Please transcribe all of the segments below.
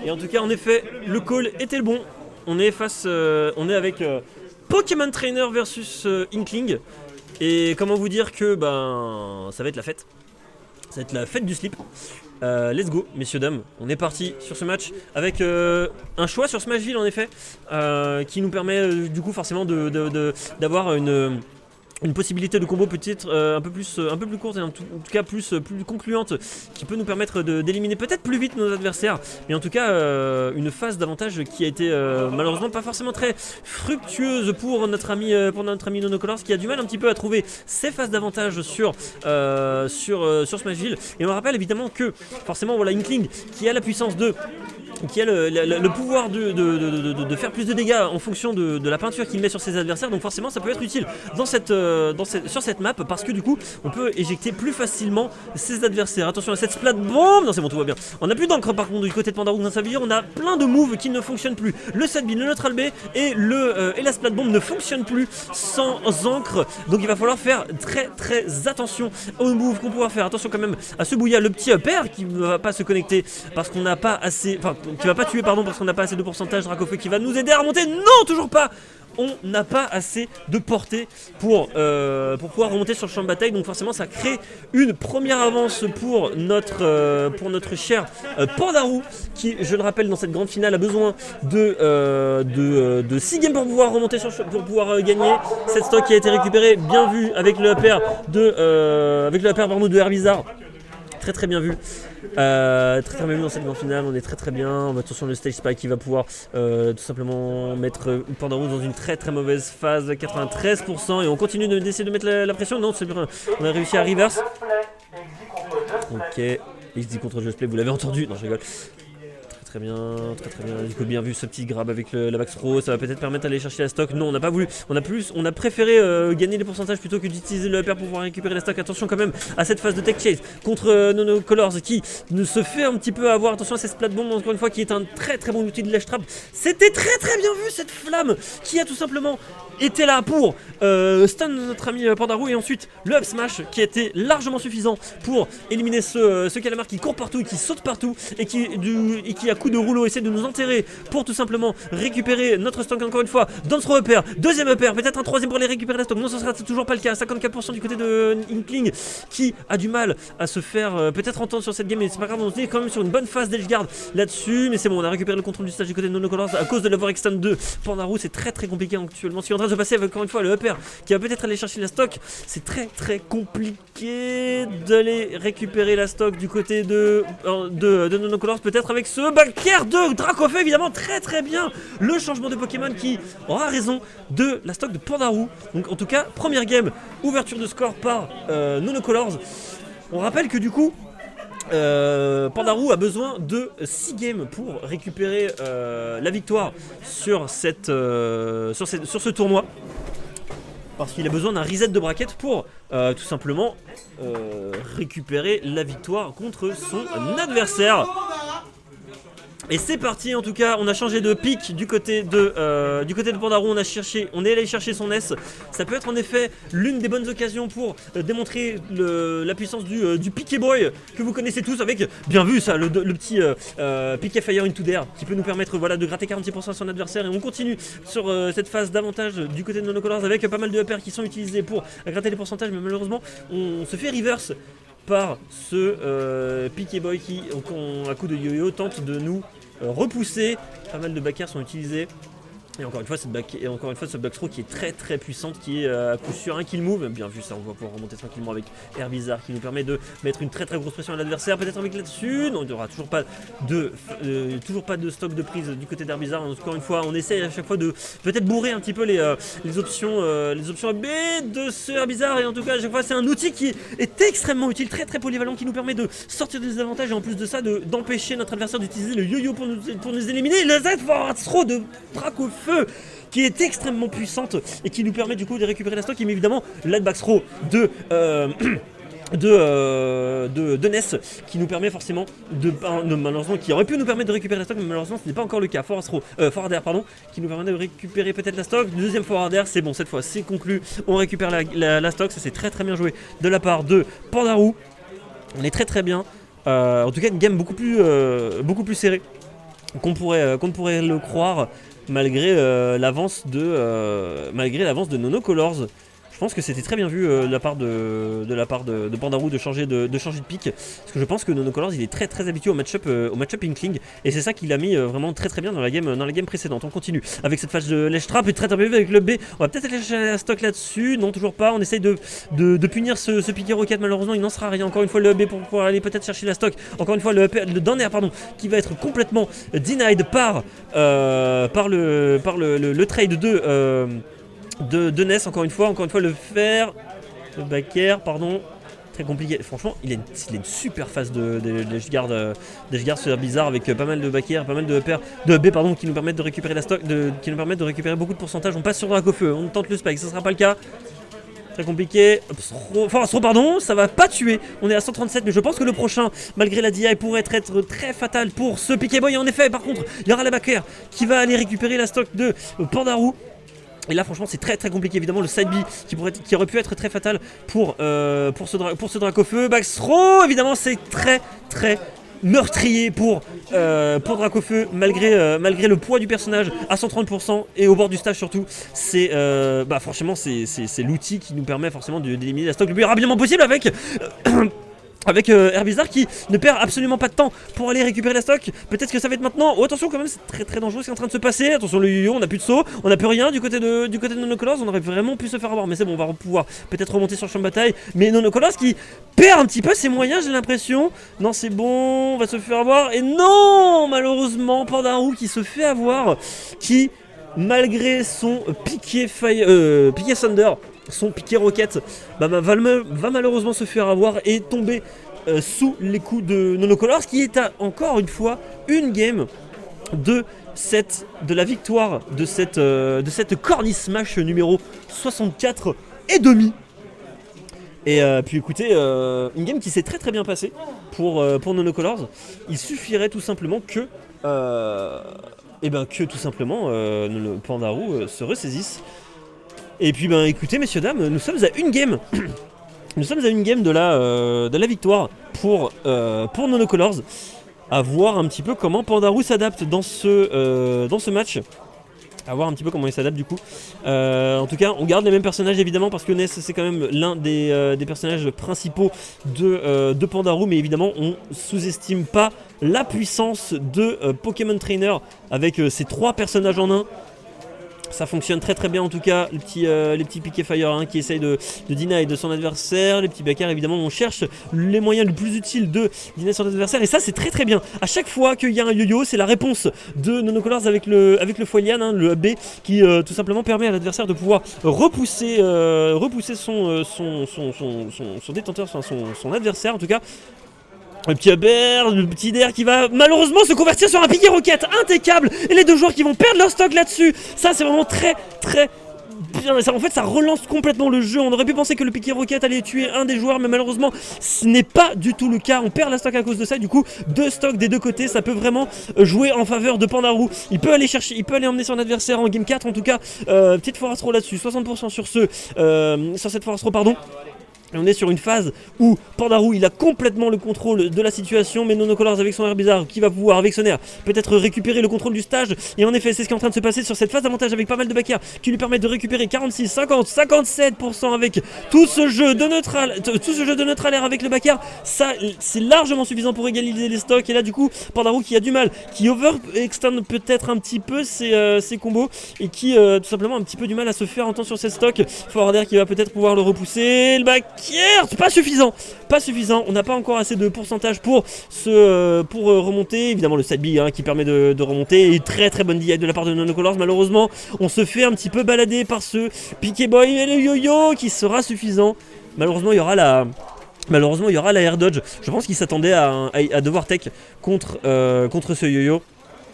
Et en tout cas, en effet, le call était le bon. On est avec Pokémon Trainer versus Inkling. Et comment vous dire que ça va être la fête. Ça va être la fête du slip. Let's go, messieurs, dames. On est parti sur ce match avec un choix sur Smashville en effet, qui nous permet du coup forcément d'avoir une possibilité de combo peut-être un peu plus courte et en tout cas plus concluante, qui peut nous permettre d'éliminer peut-être plus vite nos adversaires, mais en tout cas une phase d'avantage qui a été malheureusement pas forcément très fructueuse pour notre ami Nonocolors, qui a du mal un petit peu à trouver ses phases d'avantage sur Smashville. Et on rappelle évidemment que forcément voilà, Inkling qui a la puissance qui a le pouvoir de faire plus de dégâts en fonction de la peinture qu'il met sur ses adversaires, donc forcément ça peut être utile sur cette map, parce que du coup on peut éjecter plus facilement ses adversaires. Attention à cette splat bomb, non c'est bon, tout va bien. On a plus d'encre par contre du côté de Pandarook dans sa vie, on a plein de moves qui ne fonctionnent plus. Le set B, le neutral B et la splat bomb ne fonctionnent plus sans encre, donc il va falloir faire très très attention aux moves qu'on pourra faire. Attention quand même à ce bouillard, le petit upper qui ne va pas se connecter parce qu'on n'a pas assez, qui va pas tuer pardon, parce qu'on n'a pas assez de pourcentage. Dracofeu qui va nous aider à remonter, non toujours pas. On n'a pas assez de portée pour pouvoir remonter sur le champ de bataille, donc forcément ça crée une première avance pour notre cher Pandaroo, qui, je le rappelle, dans cette grande finale a besoin de 6 games pour pouvoir remonter pour pouvoir gagner. Cette stock qui a été récupérée, bien vu avec le upper de Herbizarre. Très très bien vu, très très bien vu dans cette grande finale. On est très très bien. Attention le stage spike qui va pouvoir tout simplement mettre Pandaroo dans une très très mauvaise phase, 93%, et on continue d'essayer de mettre la pression. Non, c'est bien, on a réussi à reverse. Ok, XD contre Just Play, vous l'avez entendu. Non, je rigole. Très bien, du coup bien vu ce petit grab avec la backthrow, ça va peut-être permettre d'aller chercher la stock. Non, on n'a pas voulu, on a préféré gagner les pourcentages plutôt que d'utiliser le upper pour pouvoir récupérer la stock. Attention quand même à cette phase de tech chase contre Nonocolors qui ne se fait un petit peu avoir. Attention à cette splat bomb encore une fois qui est un très très bon outil de ledge trap. C'était très très bien vu cette flamme qui a tout simplement été là pour stun notre ami Pandaroo, et ensuite le up smash qui a été largement suffisant pour éliminer ce calamar qui court partout et qui saute partout et qui a coup de rouleau essaie de nous enterrer pour tout simplement récupérer notre stock encore une fois. Down throw upper, deuxième upper, peut-être un troisième pour aller récupérer la stock. Non, ce sera toujours pas le cas. 54% du côté de Inkling qui a du mal à se faire peut-être entendre sur cette game, mais c'est pas grave, on est quand même sur une bonne phase d'edgeguard là-dessus. Mais c'est bon, on a récupéré le contrôle du stage du côté de Nonocolors à cause de l'avoir extend de Pandaroo. C'est très très compliqué actuellement ce qui est en train de se passer avec encore une fois le upper qui va peut-être aller chercher la stock. C'est très très compliqué d'aller récupérer la stock du côté de Nonocolors, peut-être avec ce back Pierre de Dracofeu, évidemment, très très bien le changement de Pokémon qui aura raison de la stock de Pandaroo. Donc en tout cas, première game, ouverture de score par Nonocolors. On rappelle que du coup Pandaroo a besoin de 6 games pour récupérer la victoire sur ce tournoi, parce qu'il a besoin d'un reset de bracket pour tout simplement récupérer la victoire contre son adversaire. Et c'est parti, en tout cas, on a changé de pick du côté de Pandaroo, on est allé chercher son S. Ça peut être en effet l'une des bonnes occasions pour démontrer la puissance du Piqué Boy que vous connaissez tous, avec, bien vu ça, le petit Piqué Fire into Dare qui peut nous permettre de gratter 46% à son adversaire. Et on continue sur cette phase d'avantage du côté de Nonocolors avec pas mal de uppers qui sont utilisés pour gratter les pourcentages, mais malheureusement on se fait reverse par ce Piqué Boy qui, à coup de yo-yo, tente de nous repousser. Pas mal de backers sont utilisés. Et encore une fois, cette backthrow qui est très très puissante, qui est à coup sûr un kill move. Bien vu ça, on va pouvoir remonter tranquillement avec Herbizarre qui nous permet de mettre une très très grosse pression à l'adversaire. Peut-être avec là-dessus. Non, il n'y aura toujours pas de stock de prise du côté d'Herbizarre. Encore une fois, on essaye à chaque fois de peut-être bourrer un petit peu les options B de ce Herbizarre. Et en tout cas, à chaque fois, c'est un outil qui est extrêmement utile, très très polyvalent, qui nous permet de sortir des avantages et en plus de ça, d'empêcher notre adversaire d'utiliser le yo-yo pour nous éliminer. Le Z-Throw de Dracofeu qui est extrêmement puissante et qui nous permet du coup de récupérer la stock, mais évidemment la back throw de Ness qui nous permet forcément malheureusement, qui aurait pu nous permettre de récupérer la stock, mais malheureusement ce n'est pas encore le cas. Forward air qui nous permet de récupérer peut-être la stock. Deuxième forward air, c'est bon, cette fois c'est conclu, on récupère la stock. Ça c'est très très bien joué de la part de Pandaroo, on est très très bien, en tout cas une game beaucoup plus serrée. qu'on pourrait le croire malgré l'avance de Nono Colors. Je pense que c'était très bien vu de la part de Pandarou de changer de pick, parce que je pense que Nono Colors il est très très habitué au match-up Inkling, et c'est ça qu'il a mis vraiment très très bien dans la game précédente. On continue avec cette phase de Ledge Trap, très très bien vu avec le B. On va peut-être aller chercher la stock là-dessus, non toujours pas. On essaye de punir ce piqué roquette, malheureusement il n'en sera rien. Encore une fois le B pour pouvoir aller peut-être chercher la stock. Encore une fois le down air qui va être complètement denied par le trade de Ness, encore une fois le fer, le back air, pardon, très compliqué. Franchement, il a une super phase de Ledgeguard sur bizarre avec pas mal de back air, pas mal de B qui nous permettent de récupérer la stock, qui nous permettent de récupérer beaucoup de pourcentage. On passe sur Dracofeu, on tente le spike, ça sera pas le cas. Très compliqué, pardon, ça va pas tuer. On est à 137, mais je pense que le prochain, malgré la DI, pourrait être très fatal pour ce Piqué Boy. En effet, par contre, il y aura la back air qui va aller récupérer la stock de Pandarou. Et là franchement c'est très très compliqué, évidemment le side B qui aurait pu être très fatal pour ce Dracofeu. Backthrow, évidemment c'est très très meurtrier pour Dracofeu malgré le poids du personnage à 130% et au bord du stage surtout. C'est franchement c'est l'outil qui nous permet forcément d'éliminer la stock le plus rapidement possible avec Herbizarre qui ne perd absolument pas de temps pour aller récupérer la stock. Peut-être que ça va être maintenant. Oh attention quand même, c'est très très dangereux ce qui est en train de se passer. Attention le yo-yo, on n'a plus de saut, on n'a plus rien du côté de Nono Colors. On aurait vraiment pu se faire avoir, mais c'est bon, on va pouvoir peut-être remonter sur le champ de bataille. Mais Nono Colors qui perd un petit peu ses moyens, j'ai l'impression. Non c'est bon, on va se faire avoir. Et non, malheureusement Pandarou qui se fait avoir, qui malgré son piqué Thunder, son piqué roquette, va malheureusement se faire avoir et tomber sous les coups de Nono Colors, qui est encore une fois une game de la victoire de cette Corny Smash numéro 64 et demi. Et puis écoutez, une game qui s'est très très bien passée pour Nono Colors. Il suffirait tout simplement que Pandarou se ressaisisse. Et puis écoutez messieurs dames, nous sommes à une game. Nous sommes à une game de la victoire pour Nono Colors. À voir un petit peu comment Pandarou s'adapte dans ce match. À voir un petit peu comment il s'adapte du coup. En tout cas, on garde les mêmes personnages évidemment parce que Ness c'est quand même l'un des personnages principaux de Pandarou, mais évidemment on sous-estime pas la puissance de Pokémon Trainer avec ces 3 personnages en un. Ça fonctionne très très bien en tout cas, les petits Piqué Fire qui essayent de deny de son adversaire, les petits backers évidemment, on cherche les moyens les plus utiles de deny son adversaire, et ça c'est très très bien. À chaque fois qu'il y a un yo-yo, c'est la réponse de Nono Colors avec le Foilian, le B qui tout simplement permet à l'adversaire de pouvoir repousser son détenteur, son adversaire en tout cas. Le petit Hubert, le petit Der qui va malheureusement se convertir sur un piqué roquette impeccable, et les deux joueurs qui vont perdre leur stock là-dessus. Ça c'est vraiment très très bien. En fait ça relance complètement le jeu. On aurait pu penser que le piqué roquette allait tuer un des joueurs, mais malheureusement ce n'est pas du tout le cas. On perd la stock à cause de ça. Du coup 2 stocks des deux côtés, ça peut vraiment jouer en faveur de Pandarou. Il peut aller emmener son adversaire en game 4 en tout cas. Petite force throw là-dessus, 60% sur cette force throw pardon. Et on est sur une phase où Pandarou il a complètement le contrôle de la situation, mais Nono Colors avec son air bizarre qui va pouvoir avec son air peut-être récupérer le contrôle du stage. Et en effet c'est ce qui est en train de se passer sur cette phase d'avantage avec pas mal de backers qui lui permettent de récupérer 46, 50, 57% avec tout ce jeu de neutral air avec le backer. Ça c'est largement suffisant pour égaliser les stocks. Et là du coup Pandarou qui a du mal, qui overextend peut-être un petit peu ses combos, et qui tout simplement a un petit peu du mal à se faire entendre sur ses stocks. Forwarder qui va peut-être pouvoir le repousser, le back pas suffisant, on n'a pas encore assez de pourcentage pour remonter. Évidemment le side B qui permet de remonter, et très très bonne DI de la part de Nono Colors. Malheureusement on se fait un petit peu balader par ce Piqué Boy et le yo-yo qui sera suffisant. Malheureusement il y aura la air dodge. Je pense qu'il s'attendait à devoir tech contre ce yo-yo.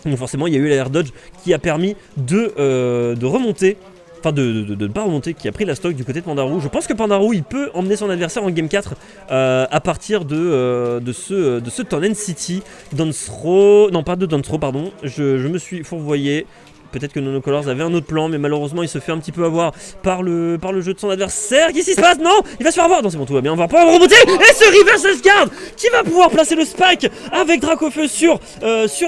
Donc forcément il y a eu la air dodge qui a permis de remonter. Enfin de ne pas remonter, qui a pris la stock du côté de Pandarou. Je pense que Pandarou il peut emmener son adversaire en game 4 à partir de ce Tonnen City. Non pas de Donsro pardon, je me suis fourvoyé. peut-être que Nonocolors avait un autre plan, mais malheureusement il se fait un petit peu avoir par le jeu de son adversaire. Qu'est-ce qui se passe? Non, il va se faire avoir. Non, c'est bon, tout va bien, on va pas remonter. Et ce reverse guard qui va pouvoir placer le spike avec Dracofeu sur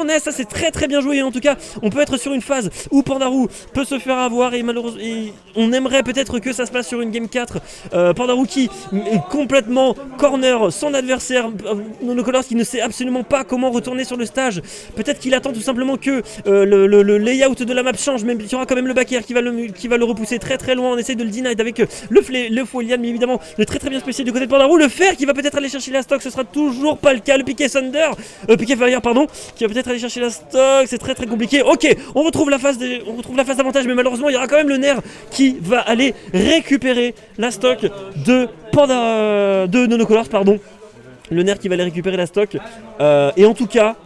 Ness. Ça c'est très très bien joué. Et en tout cas, on peut être sur une phase où Pandarou peut se faire avoir et malheureusement, on aimerait peut-être que ça se passe sur une game 4. Pandarou qui est complètement corner son adversaire. Nonocolors qui ne sait absolument pas comment retourner sur le stage. Peut-être qu'il attend tout simplement que le layout de la map change, mais il y aura quand même le back air qui va le repousser très très loin. On essaie de le deny avec le Folian, mais évidemment le très très bien spécial du côté de Pandarou. Le fer qui va peut-être aller chercher la stock, ce sera toujours pas le cas. Le piqué piqué Fire pardon, qui va peut-être aller chercher la stock, c'est très très compliqué. Ok, on retrouve la phase d'avantage, mais malheureusement il y aura quand même le nerf qui va aller récupérer la stock de Nonocolors pardon. Le nerf qui va aller récupérer la stock. Et en tout cas,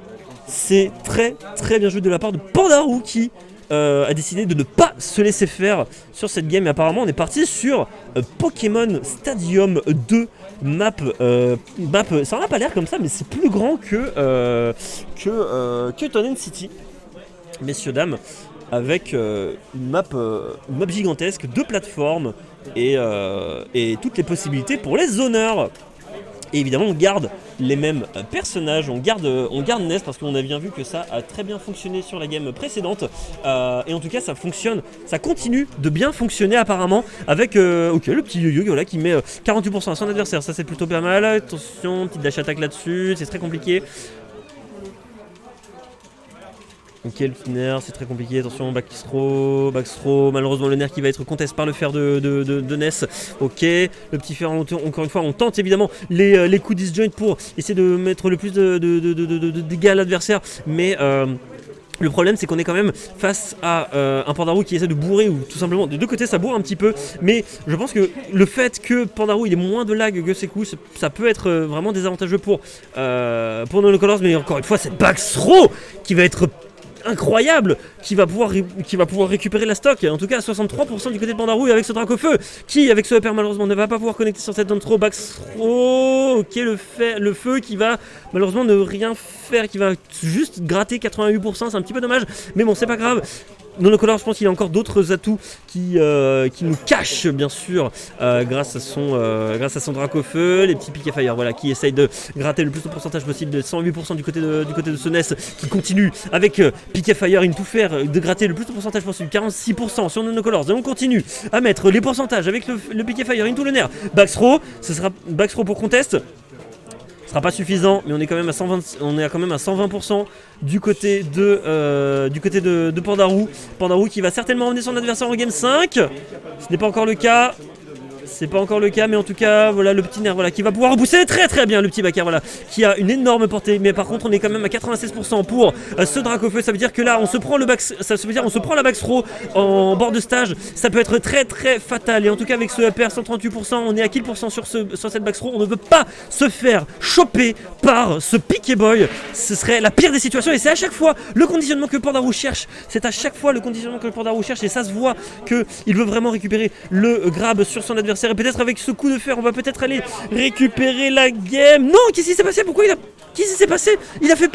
c'est très très bien joué de la part de Pandarou qui a décidé de ne pas se laisser faire sur cette game. Et apparemment, on est parti sur Pokémon Stadium 2 map. Ça n'a pas l'air comme ça, mais c'est plus grand que Tonen City, messieurs dames, avec une map gigantesque, 2 plateformes et toutes les possibilités pour les zoneurs. Et évidemment on garde les mêmes personnages, on garde Ness parce qu'on a bien vu que ça a très bien fonctionné sur la game précédente. Et en tout cas ça fonctionne, ça continue de bien fonctionner apparemment avec le petit yo-yo voilà, qui met 48% à son adversaire, ça c'est plutôt pas mal. Attention, petite dash attaque là-dessus, c'est très compliqué. Ok, le nerf, c'est très compliqué. Attention, back throw. Malheureusement, le nerf qui va être contesté par le fer de Ness. Ok, le petit fer, encore une fois, on tente évidemment les coups disjoint pour essayer de mettre le plus de dégâts à l'adversaire. Mais le problème, c'est qu'on est quand même face à un Pandarou qui essaie de bourrer, ou tout simplement, des deux côtés, ça bourre un petit peu. Mais je pense que le fait que Pandarou il ait moins de lag que ses coups, ça peut être vraiment désavantageux pour Nonocolors. Mais encore une fois, c'est back throw qui va être incroyable, qui va pouvoir récupérer la stock. En tout cas 63% du côté de Pandarou, et avec ce Dracofeu qui avec ce upper malheureusement ne va pas pouvoir connecter sur cette down throw. Back throw, ok, le feu qui va malheureusement ne rien faire, qui va juste gratter 88%, c'est un petit peu dommage, mais bon c'est pas grave. Nonocolors, je pense qu'il y a encore d'autres atouts qui nous cachent bien sûr grâce à son Dracofeu, les petits piquets fire voilà, qui essayent de gratter le plus de pourcentage possible, de 108% du côté de ce Ness qui continue avec piquet fire, in tout faire de gratter le plus de pourcentage possible, 46% sur Nonocolors, et on continue à mettre les pourcentages avec le piquet fire, in tout le nerf. Back throw, ce sera back throw pour contest. Ce sera pas suffisant, mais on est quand même à 120% du côté de Pandarou. Pandarou qui va certainement emmener son adversaire en game 5. Ce n'est pas encore le cas. C'est pas encore le cas, mais en tout cas, voilà le petit nerf voilà, qui va pouvoir repousser très très bien le petit backer voilà, qui a une énorme portée. Mais par contre, on est quand même à 96% pour ce Dracofeu. Ça veut dire que là, on se prend la back throw en bord de stage. Ça peut être très très fatal. Et en tout cas, avec ce upper 138%, on est à kill % sur cette back throw. On ne veut pas se faire choper par ce piquet boy. Ce serait la pire des situations. Et c'est à chaque fois le conditionnement que Pandarou cherche. C'est à chaque fois le conditionnement que Pandarou cherche. Et ça se voit qu'il veut vraiment récupérer le grab sur son adversaire. Et peut-être avec ce coup de fer, on va peut-être aller récupérer la game. Non, qu'est-ce qui s'est passé? Qu'est-ce qui s'est passé? Il a fait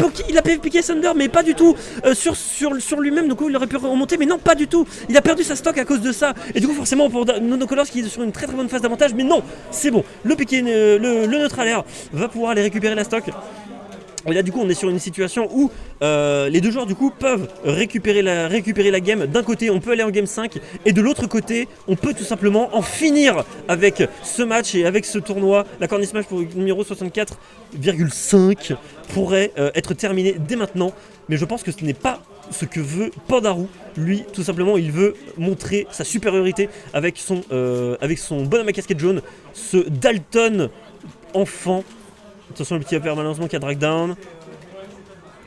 piquer Thunder, mais pas du tout sur lui-même. Donc il aurait pu remonter, mais non, pas du tout. Il a perdu sa stock à cause de ça. Et du coup, forcément, pour Nonocolors qui est sur une très très bonne phase d'avantage, mais non, c'est bon. Le neutral air va pouvoir aller récupérer la stock. Et là du coup on est sur une situation où les deux joueurs du coup peuvent récupérer la game. D'un côté on peut aller en game 5 et de l'autre côté on peut tout simplement en finir avec ce match et avec ce tournoi. La Cornish Match pour numéro 64,5 pourrait être terminé dès maintenant. Mais je pense que ce n'est pas ce que veut Pandarou. Lui tout simplement il veut montrer sa supériorité avec son bonhomme à casquette jaune, ce Dalton enfant. Attention le petit upper malheureusement qui a drag down.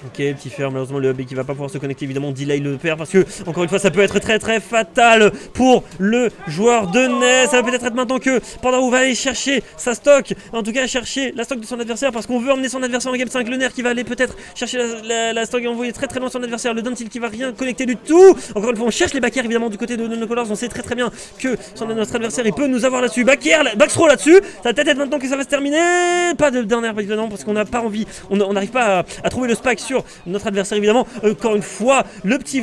Ok, petit fer, malheureusement le hub qui va pas pouvoir se connecter, évidemment delay le perd parce que encore une fois ça peut être très très fatal pour le joueur de Ness. Ça va peut-être être maintenant que Pandarou va aller chercher sa stock, en tout cas chercher la stock de son adversaire parce qu'on veut emmener son adversaire en game 5. Le nerf qui va aller peut-être chercher la stock et envoyer très très loin son adversaire. Le down tilt qui va rien connecter du tout. Encore une fois on cherche les backers évidemment du côté de Nonocolors. On sait très très bien que notre adversaire il peut nous avoir là-dessus. Back throw là-dessus. Ça va peut-être être maintenant que ça va se terminer. Pas de dernière évidemment parce qu'on n'a pas envie, on n'arrive pas à trouver le spike sur notre adversaire évidemment. Encore une fois, le petit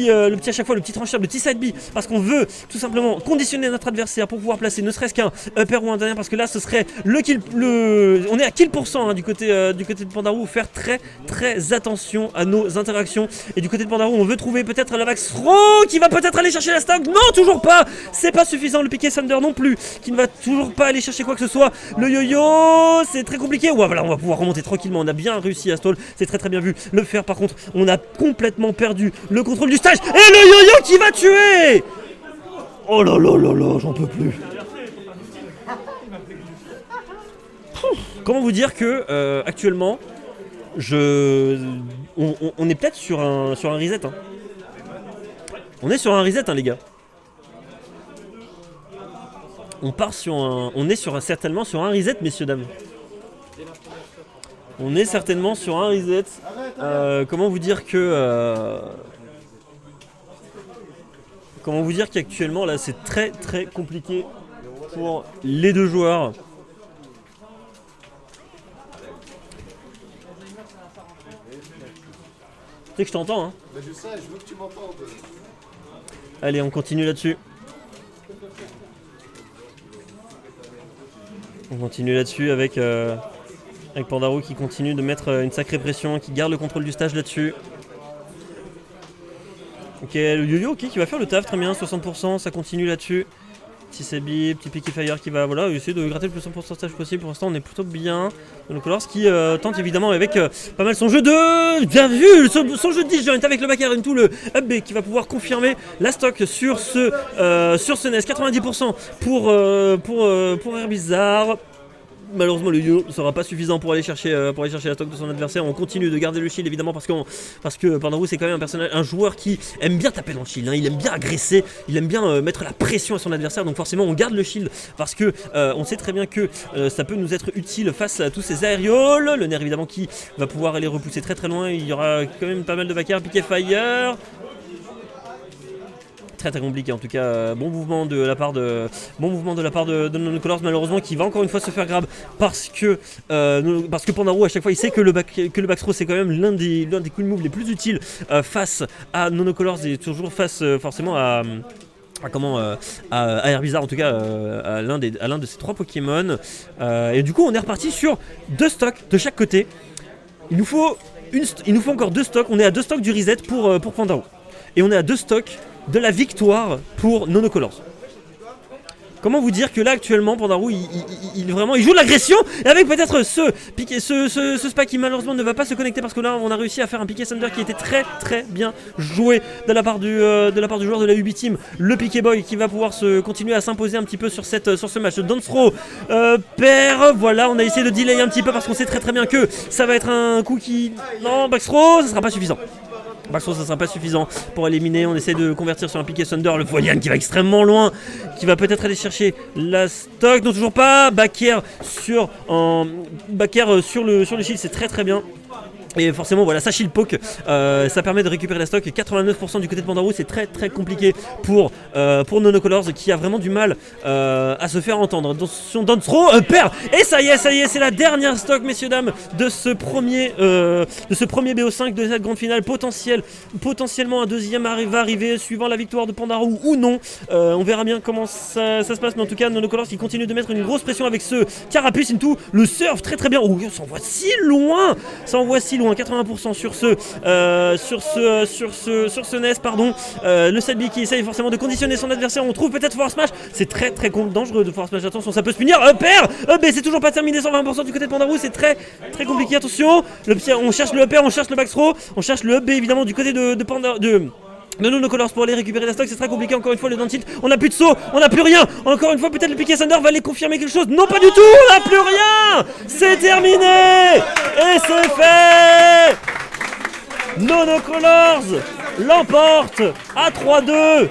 à chaque fois, le petit trancheur, le petit side B, parce qu'on veut tout simplement conditionner notre adversaire pour pouvoir placer ne serait-ce qu'un upper ou un dernier, parce que là ce serait le kill, on est à kill % du côté de Pandarou. Faire très attention à nos interactions. Et du côté de Pandarou, on veut trouver peut-être la Max Throw qui va peut-être aller chercher la stock. Non, toujours pas. C'est pas suffisant. Le piqué Thunder non plus, qui ne va toujours pas aller chercher quoi que ce soit. Le yo-yo, c'est très compliqué. Ouais, voilà, on va pouvoir remonter tranquillement. On a bien réussi à stall. C'est très bien vu. Le faire par contre, on a complètement perdu le contrôle du stage. Et le yo-yo qui va tuer. Oh là là, j'en peux plus. Comment vous dire que actuellement, on est peut-être sur un reset. Hein. On est sur un reset, hein, les gars. On est certainement sur un reset, messieurs dames. On est certainement sur un reset. Comment vous dire que comment vous dire qu'actuellement là c'est très compliqué pour les deux joueurs. Tu sais que je t'entends, hein. Mais je sais, je veux que tu m'entendes. Allez, on continue là-dessus. On continue là-dessus avec Pandarou qui continue de mettre une sacrée pression, qui garde le contrôle du stage là-dessus. Ok, le yo-yo qui va faire le taf, très bien, 60%, ça continue là-dessus. Petit Sebi, petit Picky Fire qui va essayer de gratter le plus de pourcentage possible. Pour l'instant, on est plutôt bien. Donc, Lors qui tente évidemment avec pas mal son jeu de. Bien vu, son jeu de disjoint avec le backer into, le up B qui va pouvoir confirmer la stock sur ce NES. 90% pour Air Bizarre. Malheureusement, le yo ne sera pas suffisant pour aller chercher la stock de son adversaire. On continue de garder le shield évidemment parce que Pandarou c'est quand même un joueur qui aime bien taper dans le shield, hein. Il aime bien agresser, il aime bien mettre la pression à son adversaire. Donc forcément on garde le shield parce que on sait très bien que ça peut nous être utile face à tous ces aérioles. Le nerf évidemment qui va pouvoir aller repousser très loin. Il y aura quand même pas mal de backers. Piqué Fire. Très compliqué en tout cas. Bon mouvement de la part de Nonocolors, malheureusement qui va encore une fois se faire grab parce que Pandarou à chaque fois il sait que le back throw c'est quand même l'un des quick moves les plus utiles face à Nonocolors et toujours face forcément à Air Bizarre, en tout cas à l'un de ces trois Pokémon. Et du coup on est reparti sur 2 stocks de chaque côté. Il nous faut encore 2 stocks. On est à 2 stocks du reset pour Pandarou et on est à 2 stocks de la victoire pour Nonocolors. Comment vous dire que là actuellement Pandarou il joue de l'agression et avec peut-être ce spike qui malheureusement ne va pas se connecter parce que là on a réussi à faire un piqué Thunder qui était très bien joué de la part du joueur de la UB Team, le Piqué Boy qui va pouvoir continuer à s'imposer un petit peu sur ce match. Dance throw voilà, on a essayé de delay un petit peu parce qu'on sait très bien que ça va être un coup qui... Non, back throw, ça sera pas suffisant. Backthrow, ça sera pas suffisant pour éliminer. On essaie de convertir sur un piqué Thunder. Le Volian qui va extrêmement loin, qui va peut-être aller chercher la stock. Non, toujours pas. Backer sur le shield, c'est très bien. Et forcément voilà, ça shield poke, ça permet de récupérer la stock. 89% du côté de Pandarou, c'est très compliqué pour Nonocolors qui a vraiment du mal à se faire entendre. Dans son down throw, perd. Et ça y est, c'est la dernière stock, messieurs dames, de ce premier BO5 de cette grande finale. Potentiellement un deuxième va arriver suivant la victoire de Pandarou ou non. On verra bien comment ça se passe, mais en tout cas Nonocolors qui continue de mettre une grosse pression avec ce carapuce into le surf très bien. Oh, ça envoie si loin, 80% sur ce NES, pardon. Le Selby qui essaye forcément de conditionner son adversaire. On trouve peut-être Force Smash. C'est très dangereux de Force Smash. Attention, ça peut se punir. Perd. Mais c'est toujours pas terminé. 120% du côté de Pandarou. C'est très compliqué. Attention. On cherche le upper, on cherche le back throw, on cherche le up B évidemment du côté de Nonocolors pour aller récupérer la stock. C'est très compliqué. Encore une fois le down tilt. On n'a plus de saut, on n'a plus rien. Encore une fois peut-être le piqué Thunder va aller confirmer quelque chose. Non, pas du tout, on n'a plus rien. C'est terminé. Et c'est fait. Nonocolors l'emporte à 3-2